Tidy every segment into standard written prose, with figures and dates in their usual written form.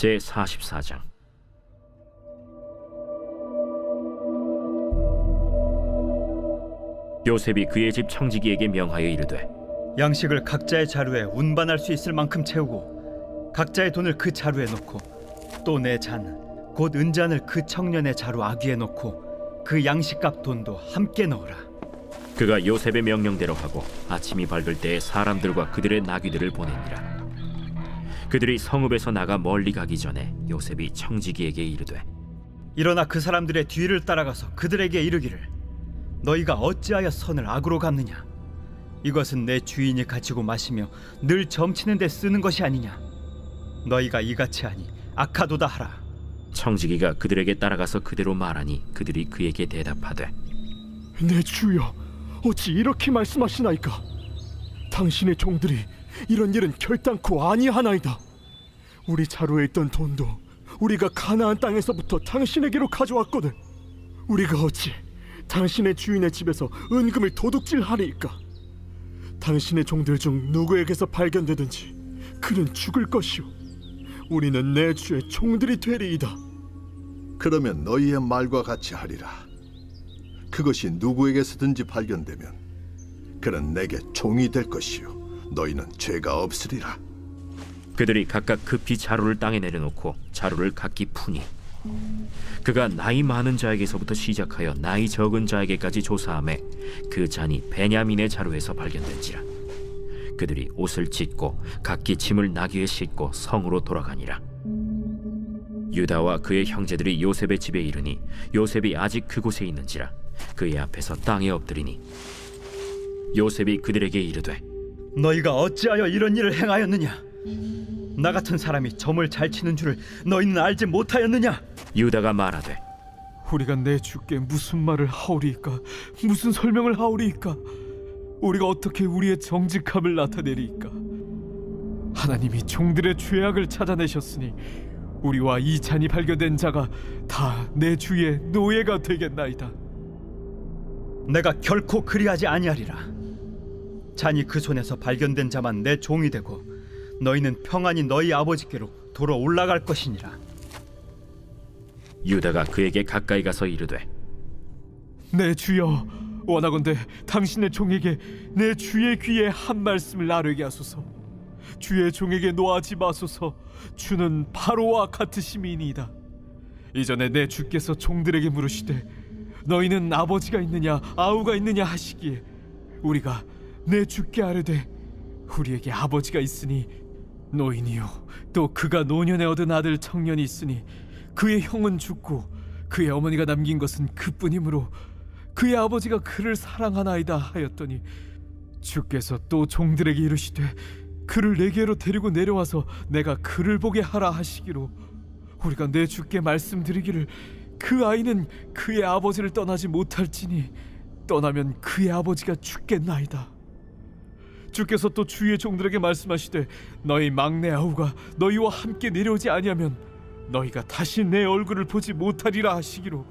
제44장. 요셉이 그의 집 청지기에게 명하여 이르되, 양식을 각자의 자루에 운반할 수 있을 만큼 채우고 각자의 돈을 그 자루에 넣고 또 내 잔 곧 은잔을 그 청년의 자루 아귀에 넣고 그 양식값 돈도 함께 넣으라. 그가 요셉의 명령대로 하고 아침이 밝을 때에 사람들과 그들의 나귀들을 보내니라. 그들이 성읍에서 나가 멀리 가기 전에 요셉이 청지기에게 이르되, 일어나 그 사람들의 뒤를 따라가서 그들에게 이르기를, 너희가 어찌하여 선을 악으로 갚느냐? 이것은 내 주인이 가지고 마시며 늘 점치는 데 쓰는 것이 아니냐? 너희가 이같이 하니 악하도다 하라. 청지기가 그들에게 따라가서 그대로 말하니 그들이 그에게 대답하되, 내 주여, 어찌 이렇게 말씀하시나이까? 당신의 종들이 이런 일은 결단코 아니하나이다. 우리 자루에 있던 돈도 우리가 가나안 땅에서부터 당신에게로 가져왔거든. 우리가 어찌 당신의 주인의 집에서 은금을 도둑질하리이까? 당신의 종들 중 누구에게서 발견되든지 그는 죽을 것이오. 우리는 내 주의 종들이 되리이다. 그러면 너희의 말과 같이 하리라. 그것이 누구에게서든지 발견되면 그는 내게 종이 될 것이요 너희는 죄가 없으리라. 그들이 각각 급히 자루를 땅에 내려놓고 자루를 각기 푸니, 그가 나이 많은 자에게서부터 시작하여 나이 적은 자에게까지 조사하매 그 잔이 베냐민의 자루에서 발견된지라. 그들이 옷을 찢고 각기 짐을 나귀에 싣고 성으로 돌아가니라. 유다와 그의 형제들이 요셉의 집에 이르니 요셉이 아직 그곳에 있는지라. 그의 앞에서 땅에 엎드리니 요셉이 그들에게 이르되, 너희가 어찌하여 이런 일을 행하였느냐? 나 같은 사람이 점을 잘 치는 줄을 너희는 알지 못하였느냐? 유다가 말하되, 우리가 내 주께 무슨 말을 하오리이까? 무슨 설명을 하오리이까? 우리가 어떻게 우리의 정직함을 나타내리이까? 하나님이 종들의 죄악을 찾아내셨으니 우리와 이 잔이 발견된 자가 다 내 주의 노예가 되겠나이다. 내가 결코 그리하지 아니하리라. 잔이 그 손에서 발견된 자만 내 종이 되고 너희는 평안히 너희 아버지께로 돌아 올라갈 것이니라. 유다가 그에게 가까이 가서 이르되, 내 주여, 원하건대 당신의 종에게 내 주의 귀에 한 말씀을 아뢰게 하소서. 주의 종에게 노하지 마소서. 주는 바로와 같으심이니이다. 이전에 내 주께서 종들에게 물으시되 너희는 아버지가 있느냐 아우가 있느냐 하시기에 우리가 내 주께 아뢰되 우리에게 아버지가 있으니 노인이요 또 그가 노년에 얻은 아들 청년이 있으니 그의 형은 죽고 그의 어머니가 남긴 것은 그뿐이므로 그의 아버지가 그를 사랑하나이다 하였더니 주께서 또 종들에게 이르시되 그를 내게로 데리고 내려와서 내가 그를 보게 하라 하시기로 우리가 내 주께 말씀드리기를 그 아이는 그의 아버지를 떠나지 못할지니 떠나면 그의 아버지가 죽겠나이다. 주께서 또 주의 종들에게 말씀하시되 너희 막내 아우가 너희와 함께 내려오지 아니하면 너희가 다시 내 얼굴을 보지 못하리라 하시기로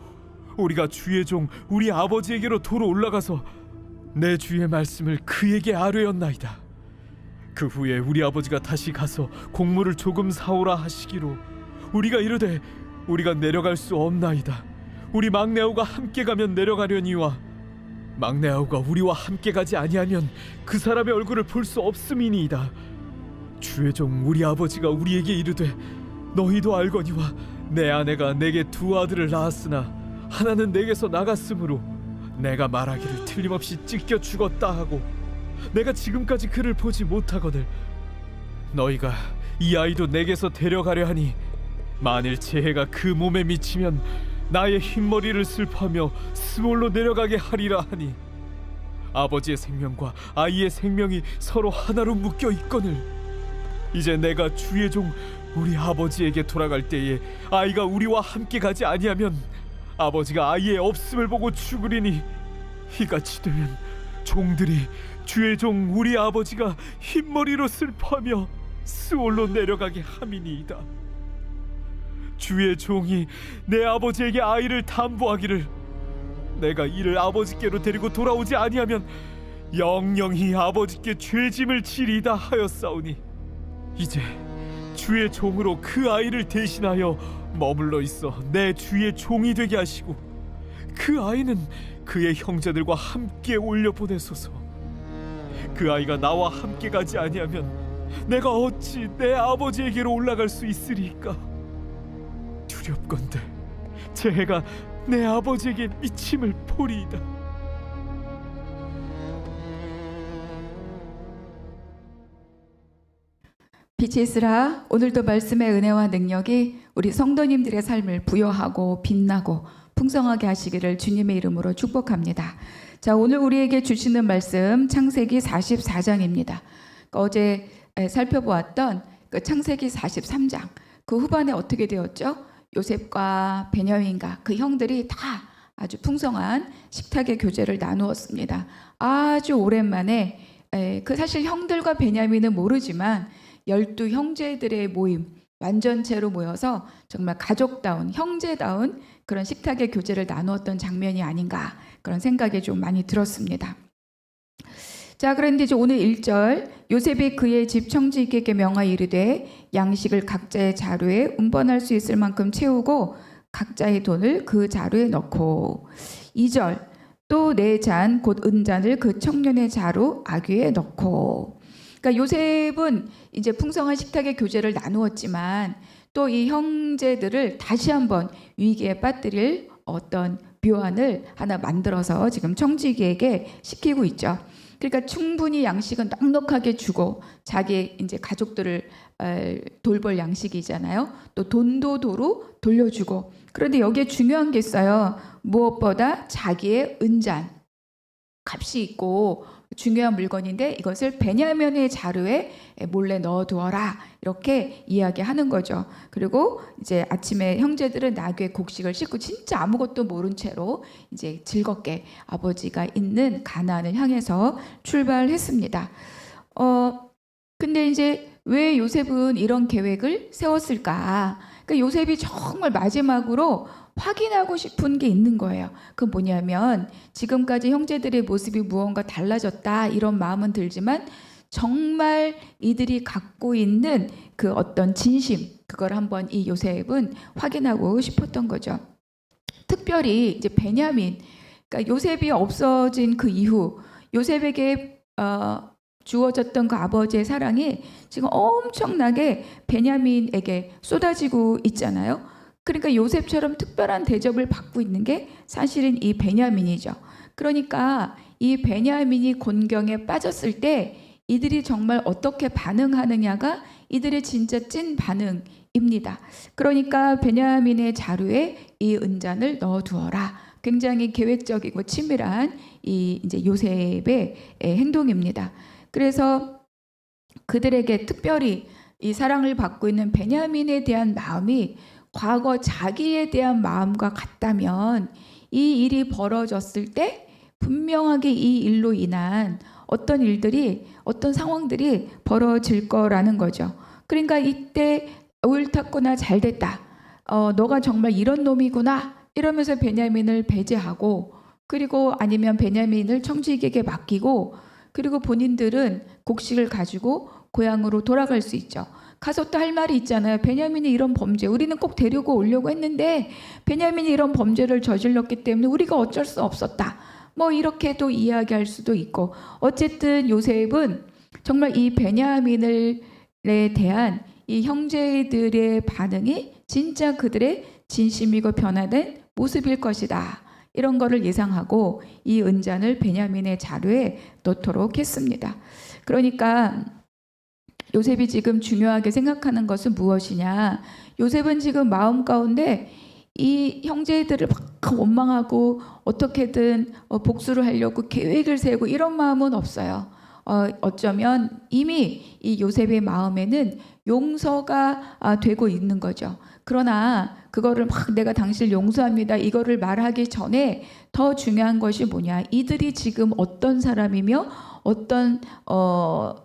우리가 주의 종 우리 아버지에게로 도로 올라가서 내 주의 말씀을 그에게 아뢰었나이다. 그 후에 우리 아버지가 다시 가서 곡물을 조금 사오라 하시기로 우리가 이르되 우리가 내려갈 수 없나이다. 우리 막내 아우가 함께 가면 내려가려니와 막내 아우가 우리와 함께 가지 아니하면 그 사람의 얼굴을 볼 수 없음이니이다. 주의 종 우리 아버지가 우리에게 이르되 너희도 알거니와 내 아내가 내게 두 아들을 낳았으나 하나는 내게서 나갔으므로 내가 말하기를 틀림없이 찢겨 죽었다 하고 내가 지금까지 그를 보지 못하거늘 너희가 이 아이도 내게서 데려가려 하니 만일 재해가 그 몸에 미치면 나의 흰머리를 슬퍼하며 스올로 내려가게 하리라 하니 아버지의 생명과 아이의 생명이 서로 하나로 묶여 있거늘 이제 내가 주의 종 우리 아버지에게 돌아갈 때에 아이가 우리와 함께 가지 아니하면 아버지가 아이의 없음을 보고 죽으리니 이같이 되면 종들이 주의 종 우리 아버지가 흰머리로 슬퍼하며 스올로 내려가게 함이니이다. 주의 종이 내 아버지에게 아이를 담보하기를 내가 이를 아버지께로 데리고 돌아오지 아니하면 영영히 아버지께 죄짐을 지리이다 하였사오니 이제 주의 종으로 그 아이를 대신하여 머물러 있어 내 주의 종이 되게 하시고 그 아이는 그의 형제들과 함께 올려보내소서. 그 아이가 나와 함께 가지 아니하면 내가 어찌 내 아버지에게로 올라갈 수 있으리까? 두렵건대 제 해가 내 아버지에게 미침을 보리이다. 빛이 있으라. 오늘도 말씀의 은혜와 능력이 우리 성도님들의 삶을 부여하고 빛나고 풍성하게 하시기를 주님의 이름으로 축복합니다. 자, 오늘 우리에게 주시는 말씀 창세기 44장입니다. 어제 살펴보았던 그 창세기 43장 그 후반에 어떻게 되었죠? 요셉과 베냐민과 그 형들이 다 아주 풍성한 식탁의 교제를 나누었습니다. 아주 오랜만에 그 사실 형들과 베냐민은 모르지만 12 형제들의 모임 완전체로 모여서 정말 가족다운 형제다운 그런 식탁의 교제를 나누었던 장면이 아닌가 그런 생각이 좀 많이 들었습니다. 자, 그런데 이제 오늘 1절 요셉이 그의 집 청지기에게 명하여 이르되 양식을 각자의 자루에 운반할 수 있을 만큼 채우고 각자의 돈을 그 자루에 넣고 2절 또 네 잔 곧 은잔을 그 청년의 자루 아귀에 넣고 그러니까 요셉은 이제 풍성한 식탁의 교제를 나누었지만 또 이 형제들을 다시 한번 위기에 빠뜨릴 어떤 묘안을 하나 만들어서 지금 청지기에게 시키고 있죠. 그러니까 충분히 양식은 넉넉하게 주고 자기 이제 가족들을 돌볼 양식이잖아요. 또 돈도 도로 돌려주고. 그런데 여기에 중요한 게 있어요. 무엇보다 자기의 은잔 값이 있고 중요한 물건인데 이것을 베냐민의 자루에 몰래 넣어두어라 이렇게 이야기하는 거죠. 그리고 이제 아침에 형제들은 나귀의 곡식을 싣고 진짜 아무것도 모른 채로 이제 즐겁게 아버지가 있는 가나안을 향해서 출발했습니다. 근데 이제 왜 요셉은 이런 계획을 세웠을까? 그러니까 요셉이 정말 마지막으로 확인하고 싶은 게 있는 거예요. 그 뭐냐면 지금까지 형제들의 모습이 무언가 달라졌다 이런 마음은 들지만 정말 이들이 갖고 있는 그 어떤 진심 그걸 한번 이 요셉은 확인하고 싶었던 거죠. 특별히 이제 베냐민, 그러니까 요셉이 없어진 그 이후 요셉에게 주어졌던 그 아버지의 사랑이 지금 엄청나게 베냐민에게 쏟아지고 있잖아요. 그러니까 요셉처럼 특별한 대접을 받고 있는 게 사실은 이 베냐민이죠. 그러니까 이 베냐민이 곤경에 빠졌을 때 이들이 정말 어떻게 반응하느냐가 이들의 진짜 찐 반응입니다. 그러니까 베냐민의 자루에 이 은잔을 넣어두어라. 굉장히 계획적이고 치밀한 이 이제 요셉의 행동입니다. 그래서 그들에게 특별히 이 사랑을 받고 있는 베냐민에 대한 마음이 과거 자기에 대한 마음과 같다면 이 일이 벌어졌을 때 분명하게 이 일로 인한 어떤 일들이 어떤 상황들이 벌어질 거라는 거죠. 그러니까 이때 옳았구나 잘됐다. 너가 정말 이런 놈이구나 이러면서 베냐민을 배제하고 그리고 아니면 베냐민을 청지기에게 맡기고 그리고 본인들은 곡식을 가지고 고향으로 돌아갈 수 있죠. 가서 또 할 말이 있잖아요. 베냐민이 이런 범죄, 우리는 꼭 데리고 오려고 했는데 베냐민이 이런 범죄를 저질렀기 때문에 우리가 어쩔 수 없었다. 뭐 이렇게도 이야기할 수도 있고 어쨌든 요셉은 정말 이 베냐민에 대한 이 형제들의 반응이 진짜 그들의 진심이고 변화된 모습일 것이다. 이런 거를 예상하고 이 은잔을 베냐민의 자루에 넣도록 했습니다. 그러니까 요셉이 지금 중요하게 생각하는 것은 무엇이냐? 요셉은 지금 마음 가운데 이 형제들을 막 원망하고 어떻게든 복수를 하려고 계획을 세우고 이런 마음은 없어요. 어쩌면 이미 이 요셉의 마음에는 용서가 되고 있는 거죠. 그러나 그거를 막 내가 당신을 용서합니다. 이거를 말하기 전에 더 중요한 것이 뭐냐? 이들이 지금 어떤 사람이며 어떤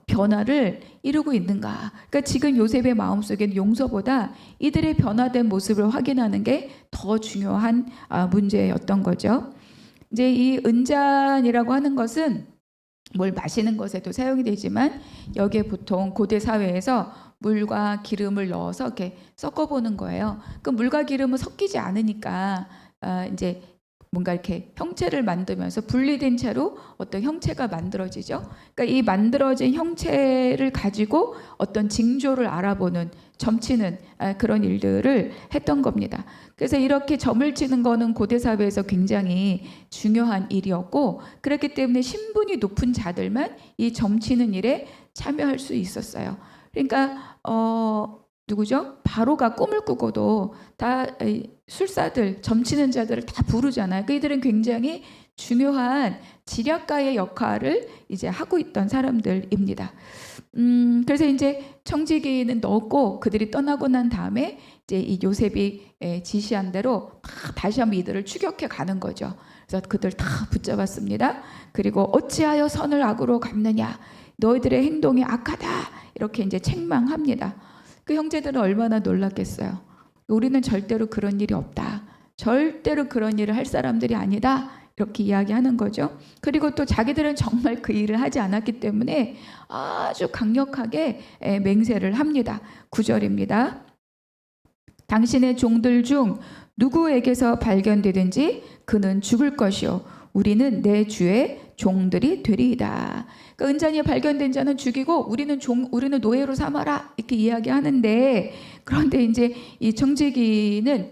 변화를 이루고 있는가? 그러니까 지금 요셉의 마음속에는 용서보다 이들의 변화된 모습을 확인하는 게 더 중요한 문제였던 거죠. 이제 이 은잔이라고 하는 것은 뭘 마시는 것에도 사용이 되지만 여기에 보통 고대 사회에서 물과 기름을 넣어서 이렇게 섞어보는 거예요. 그 물과 기름은 섞이지 않으니까 이제 뭔가 이렇게 형체를 만들면서 분리된 채로 어떤 형체가 만들어지죠. 그러니까 이 만들어진 형체를 가지고 어떤 징조를 알아보는, 점치는 그런 일들을 했던 겁니다. 그래서 이렇게 점을 치는 거는 고대 사회에서 굉장히 중요한 일이었고, 그렇기 때문에 신분이 높은 자들만 이 점치는 일에 참여할 수 있었어요. 그러니까 누구죠? 바로가 꿈을 꾸고도 다 술사들, 점치는 자들을 다 부르잖아요. 그들은 굉장히 중요한 지략가의 역할을 이제 하고 있던 사람들입니다. 그래서 이제 청지기는 넣었고 그들이 떠나고 난 다음에 이제 이 요셉이 지시한 대로 다시 한번 이들을 추격해 가는 거죠. 그래서 그들 다 붙잡았습니다. 그리고 어찌하여 선을 악으로 갚느냐? 너희들의 행동이 악하다. 이렇게 이제 책망합니다. 그 형제들은 얼마나 놀랐겠어요. 우리는 절대로 그런 일이 없다. 절대로 그런 일을 할 사람들이 아니다. 이렇게 이야기하는 거죠. 그리고 또 자기들은 정말 그 일을 하지 않았기 때문에 아주 강력하게 맹세를 합니다. 9절입니다. 당신의 종들 중 누구에게서 발견되든지 그는 죽을 것이요 우리는 내 주의 종들이 되리이다. 그러니까 은잔이 발견된 자는 죽이고 우리는 노예로 삼아라 이렇게 이야기하는데, 그런데 이제 이 청지기는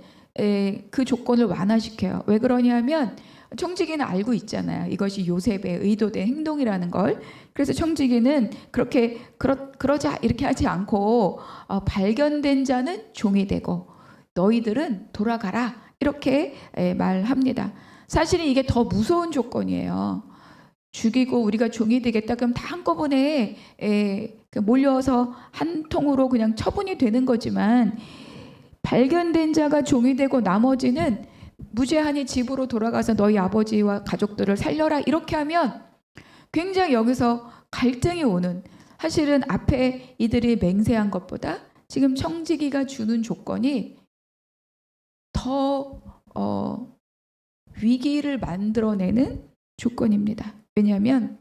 그 조건을 완화시켜요. 왜 그러냐면 청지기는 알고 있잖아요. 이것이 요셉의 의도된 행동이라는 걸. 그래서 청지기는 그렇게 그러자 이렇게 하지 않고 발견된 자는 종이 되고 너희들은 돌아가라 이렇게 말합니다. 사실은 이게 더 무서운 조건이에요. 죽이고 우리가 종이 되겠다 그럼 다 한꺼번에 몰려서 한 통으로 그냥 처분이 되는 거지만, 발견된 자가 종이 되고 나머지는 무죄하니 집으로 돌아가서 너희 아버지와 가족들을 살려라 이렇게 하면 굉장히 여기서 갈등이 오는, 사실은 앞에 이들이 맹세한 것보다 지금 청지기가 주는 조건이 더 위기를 만들어내는 조건입니다. 왜냐하면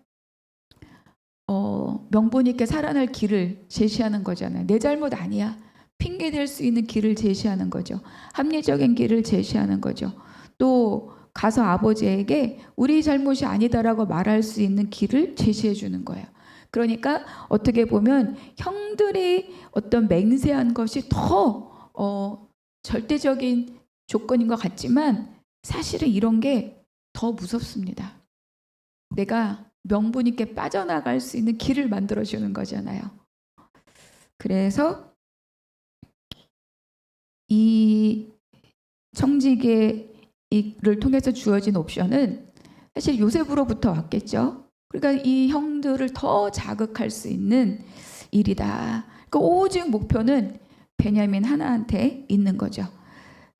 명분 있게 살아날 길을 제시하는 거잖아요. 내 잘못 아니야. 핑계 댈 수 있는 길을 제시하는 거죠. 합리적인 길을 제시하는 거죠. 또 가서 아버지에게 우리 잘못이 아니다라고 말할 수 있는 길을 제시해 주는 거예요. 그러니까 어떻게 보면 형들이 어떤 맹세한 것이 더 절대적인 조건인 것 같지만 사실은 이런 게 더 무섭습니다. 내가 명분 있게 빠져나갈 수 있는 길을 만들어주는 거잖아요. 그래서 이 청지기를 통해서 주어진 옵션은 사실 요셉으로부터 왔겠죠. 그러니까 이 형들을 더 자극할 수 있는 일이다. 그러니까 오직 목표는 베냐민 하나한테 있는 거죠.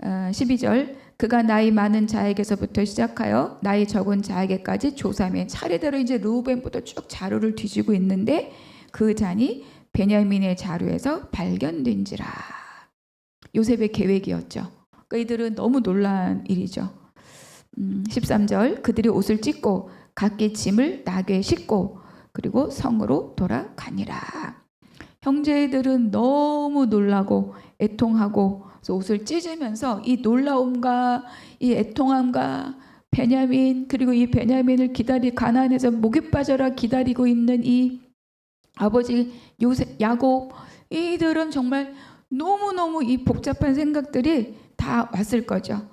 12절 그가 나이 많은 자에게서부터 시작하여 나이 적은 자에게까지 조사하며 차례대로 이제 르우벤부터 쭉 자루를 뒤지고 있는데 그 잔이 베냐민의 자루에서 발견된지라. 요셉의 계획이었죠. 그러니까 이들은 너무 놀란 일이죠. 13절 그들이 옷을 찢고 각기 짐을 나귀에 싣고 그리고 성으로 돌아가니라. 형제들은 너무 놀라고 애통하고 옷을 찢으면서 이 놀라움과 이 애통함과 베냐민, 그리고 이 베냐민을 가나안에서 목에 빠져라 기다리고 있는 이 아버지 요셉, 야곱, 이들은 정말 너무너무 이 복잡한 생각들이 다 왔을 거죠.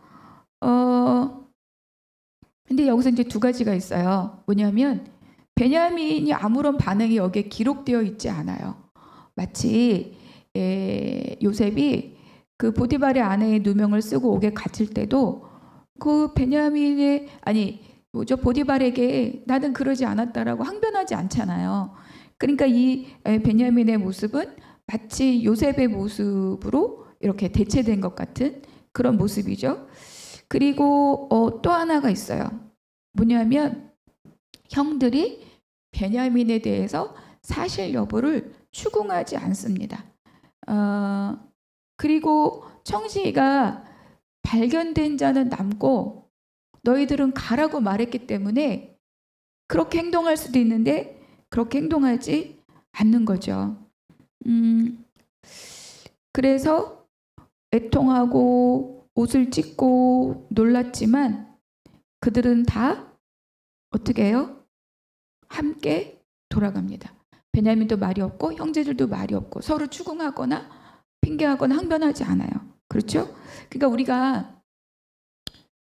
근데 여기서 이제 두 가지가 있어요. 뭐냐면 베냐민이 아무런 반응이 여기에 기록되어 있지 않아요. 마치 요셉이 그 보디발의 아내의 누명을 쓰고 옥에 갇힐 때도 그 베냐민의 보디발에게 나는 그러지 않았다라고 항변하지 않잖아요. 그러니까 이 베냐민의 모습은 마치 요셉의 모습으로 이렇게 대체된 것 같은 그런 모습이죠. 그리고 또 하나가 있어요. 뭐냐면 형들이 베냐민에 대해서 사실 여부를 추궁하지 않습니다. 그리고 청지기가 발견된 자는 남고 너희들은 가라고 말했기 때문에 그렇게 행동할 수도 있는데 그렇게 행동하지 않는 거죠. 그래서 애통하고 옷을 찢고 놀랐지만 그들은 다 어떻게 해요? 함께 돌아갑니다. 베냐민도 말이 없고 형제들도 말이 없고 서로 추궁하거나 핑계하거나 항변하지 않아요. 그렇죠? 그러니까 우리가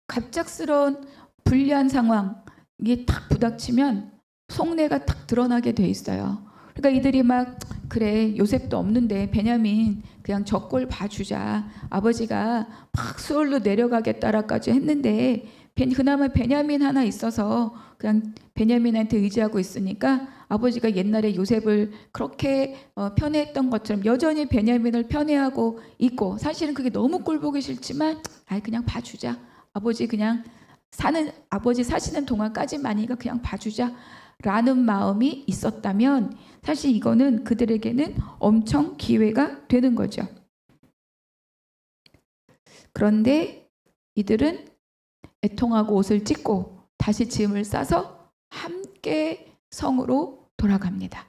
갑작스러운 불리한 상황 이게 탁 부닥치면 속내가 탁 드러나게 돼 있어요. 그러니까 이들이 막 그래 요셉도 없는데 베냐민 그냥 저 꼴 봐주자. 아버지가 막 수월로 내려가겠다라까지 했는데 그나마 베냐민 하나 있어서 그냥 베냐민한테 의지하고 있으니까 아버지가 옛날에 요셉을 그렇게 편애했던 것처럼 여전히 베냐민을 편애하고 있고 사실은 그게 너무 꼴보기 싫지만 그냥 봐주자. 아버지 사시는 동안까지만이니까 그냥 봐주자라는 마음이 있었다면 사실 이거는 그들에게는 엄청 기회가 되는 거죠. 그런데 이들은 애통하고 옷을 찢고 다시 짐을 싸서 함께 성으로 돌아갑니다.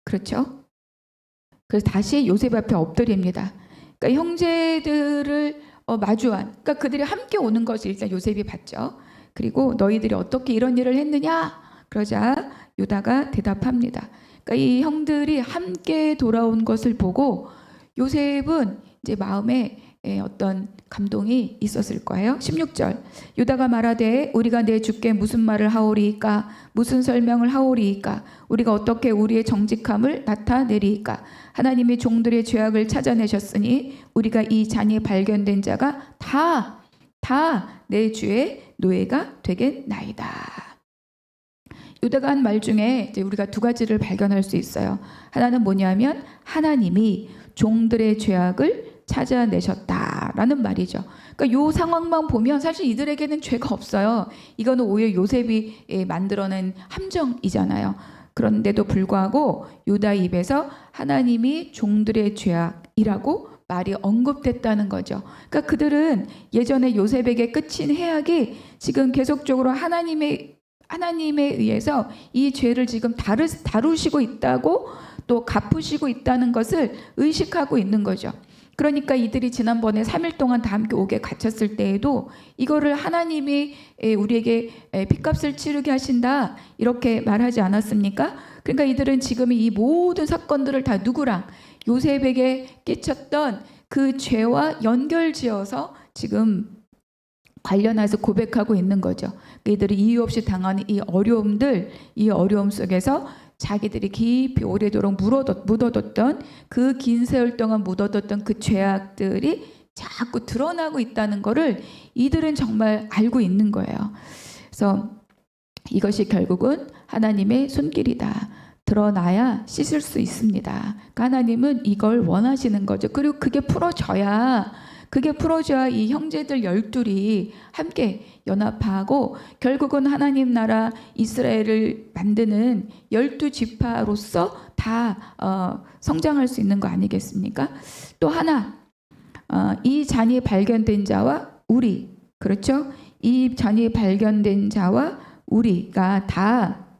그렇죠? 그래서 다시 요셉 앞에 엎드립니다. 그러니까 형제들을 마주한, 그러니까 그들이 함께 오는 것을 일단 요셉이 봤죠. 그리고 너희들이 어떻게 이런 일을 했느냐? 그러자 유다가 대답합니다. 그러니까 이 형들이 함께 돌아온 것을 보고 요셉은 이제 마음에 어떤 감동이 있었을 거예요. 16절 유다가 말하되 우리가 내 주께 무슨 말을 하오리이까 무슨 설명을 하오리이까 우리가 어떻게 우리의 정직함을 나타내리이까 하나님이 종들의 죄악을 찾아내셨으니 우리가 이 잔이 발견된 자가 다 내 주의 노예가 되겠나이다. 유다가 한 말 중에 이제 우리가 두 가지를 발견할 수 있어요. 하나는 뭐냐면 하나님이 종들의 죄악을 찾아내셨다라는 말이죠. 그러니까 요 상황만 보면 사실 이들에게는 죄가 없어요. 이거는 오히려 요셉이 만들어낸 함정이잖아요. 그런데도 불구하고 유다 입에서 하나님이 종들의 죄악이라고 말이 언급됐다는 거죠. 그러니까 그들은 예전에 요셉에게 끝인 해악이 지금 계속적으로 하나님에 의해서 이 죄를 지금 다루시고 있다고 또 갚으시고 있다는 것을 의식하고 있는 거죠. 그러니까 이들이 지난번에 3일 동안 다 함께 옥에 갇혔을 때에도 이거를 하나님이 우리에게 핏값을 치르게 하신다 이렇게 말하지 않았습니까? 그러니까 이들은 지금 이 모든 사건들을 다 누구랑 요셉에게 끼쳤던 그 죄와 연결지어서 지금 관련해서 고백하고 있는 거죠. 이들이 이유 없이 당하는 이 어려움 속에서 자기들이 깊이 오래도록 묻어뒀던 그 긴 세월 동안 묻어뒀던 그 죄악들이 자꾸 드러나고 있다는 것을 이들은 정말 알고 있는 거예요. 그래서 이것이 결국은 하나님의 손길이다. 드러나야 씻을 수 있습니다. 그러니까 하나님은 이걸 원하시는 거죠. 그리고 그게 풀어져야 이 형제들 12이 함께 연합하고 결국은 하나님 나라 이스라엘을 만드는 12지파로서 다 성장할 수 있는 거 아니겠습니까? 또 하나 이 잔이 발견된 자와 우리, 그렇죠? 이 잔이 발견된 자와 우리가 다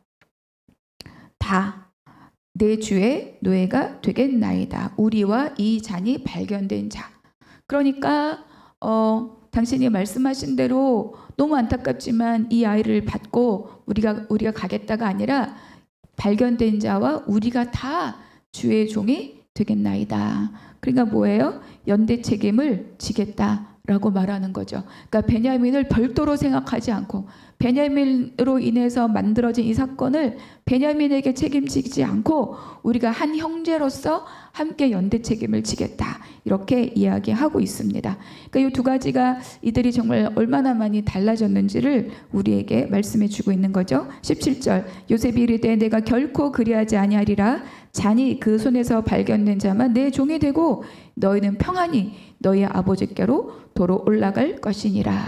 내 주의 노예가 되겠나이다. 우리와 이 잔이 발견된 자. 그러니까 당신이 말씀하신 대로 너무 안타깝지만 이 아이를 받고 우리가 가겠다가 아니라 발견된 자와 우리가 다 주의 종이 되겠나이다. 그러니까 뭐예요? 연대 책임을 지겠다라고 말하는 거죠. 그러니까 베냐민을 별도로 생각하지 않고 베냐민으로 인해서 만들어진 이 사건을 베냐민에게 책임지지 않고 우리가 한 형제로서 함께 연대 책임을 지겠다. 이렇게 이야기하고 있습니다. 그러니까 이 두 가지가 이들이 정말 얼마나 많이 달라졌는지를 우리에게 말씀해 주고 있는 거죠. 17절 요셉이 이르되 내가 결코 그리하지 아니하리라. 잔이 그 손에서 발견된 자만 내 종이 되고 너희는 평안히 너희 아버지께로 도로 올라갈 것이니라.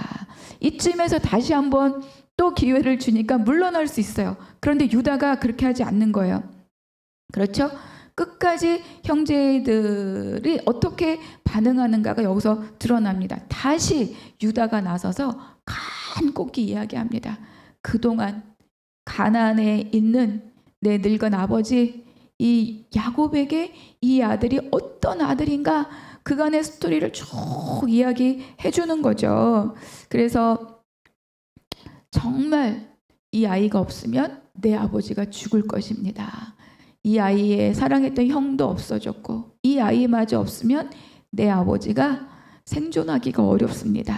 이쯤에서 다시 한번 또 기회를 주니까 물러날 수 있어요. 그런데 유다가 그렇게 하지 않는 거예요. 그렇죠? 끝까지 형제들이 어떻게 반응하는가가 여기서 드러납니다. 다시 유다가 나서서 간곡히 이야기합니다. 그동안 가나안에 있는 내 늙은 아버지 이 야곱에게 이 아들이 어떤 아들인가 그간의 스토리를 쭉 이야기해 주는 거죠. 그래서 정말 이 아이가 없으면 내 아버지가 죽을 것입니다. 이 아이의 사랑했던 형도 없어졌고 이 아이마저 없으면 내 아버지가 생존하기가 어렵습니다.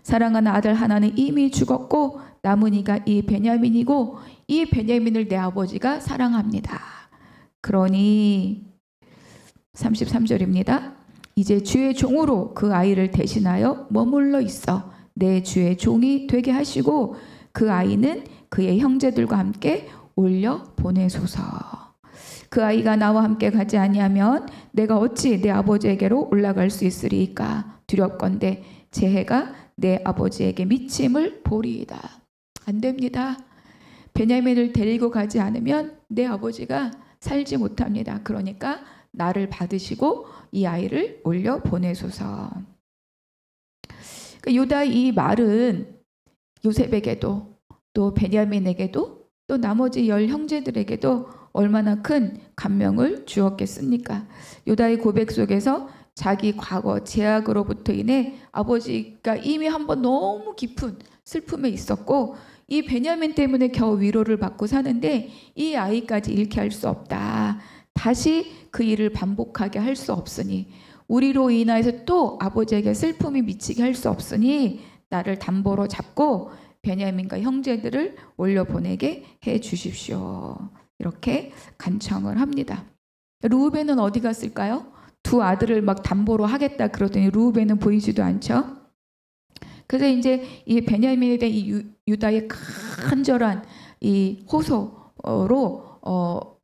사랑하는 아들 하나는 이미 죽었고 남은 이가 이 베냐민이고 이 베냐민을 내 아버지가 사랑합니다. 그러니 33절입니다. 이제 주의 종으로 그 아이를 대신하여 머물러 있어 내 주의 종이 되게 하시고 그 아이는 그의 형제들과 함께 올려 보내소서. 그 아이가 나와 함께 가지 아니하면 내가 어찌 내 아버지에게로 올라갈 수 있으리이까. 두렵건대 제 해가 내 아버지에게 미침을 보리이다. 안 됩니다. 베냐민을 데리고 가지 않으면 내 아버지가 살지 못합니다. 그러니까 나를 받으시고 이 아이를 올려 보내소서. 유다 이 말은 요셉에게도 또 베냐민에게도 또 나머지 10 형제들에게도 얼마나 큰 감명을 주었겠습니까? 유다의 고백 속에서 자기 과거 제약으로부터 인해 아버지가 이미 한번 너무 깊은 슬픔에 있었고 이 베냐민 때문에 겨우 위로를 받고 사는데 이 아이까지 잃게 할 수 없다. 다시 그 일을 반복하게 할 수 없으니 우리로 인하여서 또 아버지에게 슬픔이 미치게 할 수 없으니 나를 담보로 잡고 베냐민과 형제들을 올려보내게 해 주십시오. 이렇게 간청을 합니다. 르우벤은 어디 갔을까요? 두 아들을 막 담보로 하겠다 그러더니 르우벤은 보이지도 않죠. 그래서 이제 이 베냐민에 대한 이 유다의 간절한 이 호소로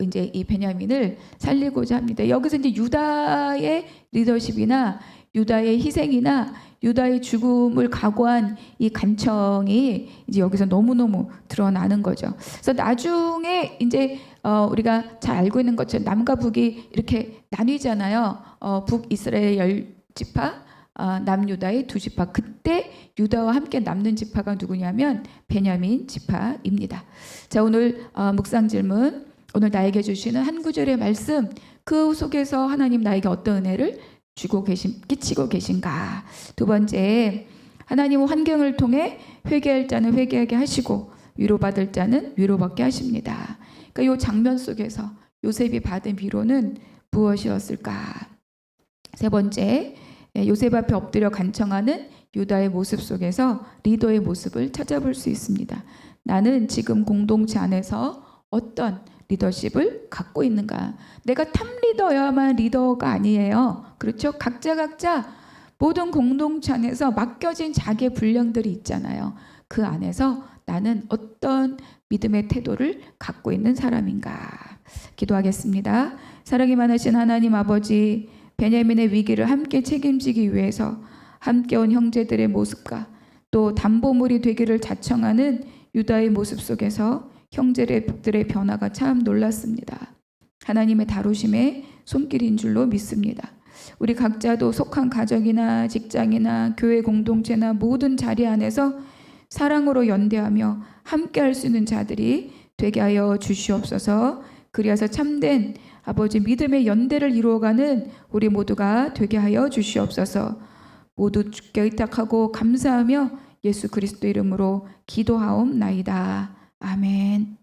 이제 이 베냐민을 살리고자 합니다. 여기서 이제 유다의 리더십이나 유다의 희생이나 유다의 죽음을 각오한 이 간청이 이제 여기서 너무너무 드러나는 거죠. 그래서 나중에 이제 우리가 잘 알고 있는 것처럼 남과 북이 이렇게 나뉘잖아요. 북이스라엘 10지파, 남유다의 2지파. 그때 유다와 함께 남는 지파가 누구냐면 베냐민 지파입니다. 자, 오늘 묵상 질문. 오늘 나에게 주시는 한 구절의 말씀, 그 속에서 하나님 나에게 어떤 은혜를 끼치고 계신가. 두 번째, 하나님은 환경을 통해 회개할 자는 회개하게 하시고 위로받을 자는 위로받게 하십니다. 그러니까 이 장면 속에서 요셉이 받은 위로는 무엇이었을까? 세 번째, 요셉 앞에 엎드려 간청하는 유다의 모습 속에서 리더의 모습을 찾아볼 수 있습니다. 나는 지금 공동체 안에서 어떤 리더십을 갖고 있는가? 내가 탑 리더여야만 리더가 아니에요. 그렇죠? 각자 모든 공동체 안에서 맡겨진 자기의 분량들이 있잖아요. 그 안에서 나는 어떤 믿음의 태도를 갖고 있는 사람인가? 기도하겠습니다. 사랑이 많으신 하나님 아버지, 베냐민의 위기를 함께 책임지기 위해서 함께 온 형제들의 모습과 또 담보물이 되기를 자청하는 유다의 모습 속에서 형제들의 변화가 참 놀랐습니다. 하나님의 다루심의 손길인 줄로 믿습니다. 우리 각자도 속한 가정이나 직장이나 교회 공동체나 모든 자리 안에서 사랑으로 연대하며 함께 할 수 있는 자들이 되게 하여 주시옵소서. 그리하여 참된 아버지 믿음의 연대를 이루어가는 우리 모두가 되게 하여 주시옵소서. 모두 주께 의탁하고 감사하며 예수 그리스도 이름으로 기도하옵나이다. 아멘.